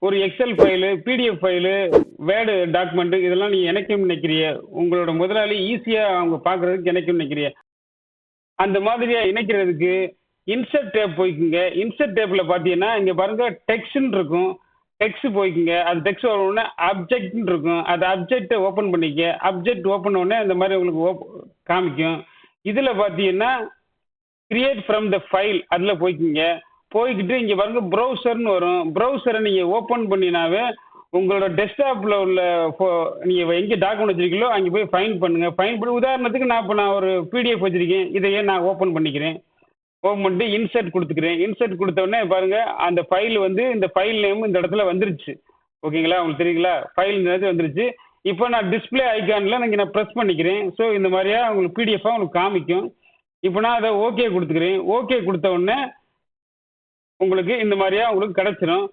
ஒரு excel file, PDF file, word document இதெல்லாம் நீங்க இணைக்கணும்னு நினைக்கிறீங்க. உங்களோட முதலாளி ஈஸியா அவங்க பார்க்குறதுக்கு இணைக்கணும்னு நினைக்கிறீங்க. அந்த மாதிரியா இணைக்கிறதுக்கு இன்சர்ட் டேப் போய்க்குங்க. இன்சர்ட் டேப்ல பார்த்தீங்கன்னா, இங்க பாருங்க டெக்ஸ்ட்ன்னு இருக்கும். டெக்ஸ்ட் போய்க்குங்க. அது டெக்ஸ்ட் வர உடனே ஆப்ஜெக்ட்ன்னு இருக்கும். அந்த ஆப்ஜெக்ட்ட ஓப்பன் பண்ணிக்க. ஆப்ஜெக்ட் ஓப்பன் உடனே இந்த மாரி உங்களுக்கு காமிக்கும். இதுல பார்த்தீங்கன்னா, கிரியேட் ஃப்ரம் த ஃபைல் அதுல போய்க்குங்க. போய்க்கிட்டு இங்க பாருங்க ப்ரௌசர்ன்னு வரும். ப்ரௌசர நீங்க ஓப்பன் பண்ணினாவே, உங்களோட டெஸ்க்டாப்ல உள்ள நீங்க எங்க டாக்குமெண்ட் வச்சிருக்கீங்களோ, அங்க போய் ஃபைண்ட் பண்ணுங்க. ஃபைண்ட் பண்ணி உதாரணத்துக்கு நான் ஒரு பிடிஎஃப் வச்சிருக்கேன். இதையே நான் ஓப்பன் பண்ணிக்கிறேன். ஓப்பன் பண்ணிட்டு இன்சர்ட் குடுத்துக்கிறேன். இன்சர்ட் குடுத்த உடனே பாருங்க, அந்த ஃபைல் வந்து இந்த ஃபைல் நேம் இந்த இடத்துல வந்துருச்சு. ஓகேங்களா? உங்களுக்கு தெரியுங்களா? ஃபைல் நேம் வந்துருச்சு. இப்போ நான் டிஸ்ப்ளே ஐகான்ல நான் பிரஸ் பண்ணிக்கிறேன். ஸோ இந்த மாரியா உங்களுக்கு பிடிஎஃப்பா உங்களுக்கு காமிக்கும். இப்போ நான் அத ஓகே குடுத்துக்கிறேன். ஓகே குடுத்த உடனே உங்களுக்கு இந்த மாரியா உங்களுக்கு கிடைச்சிரும்.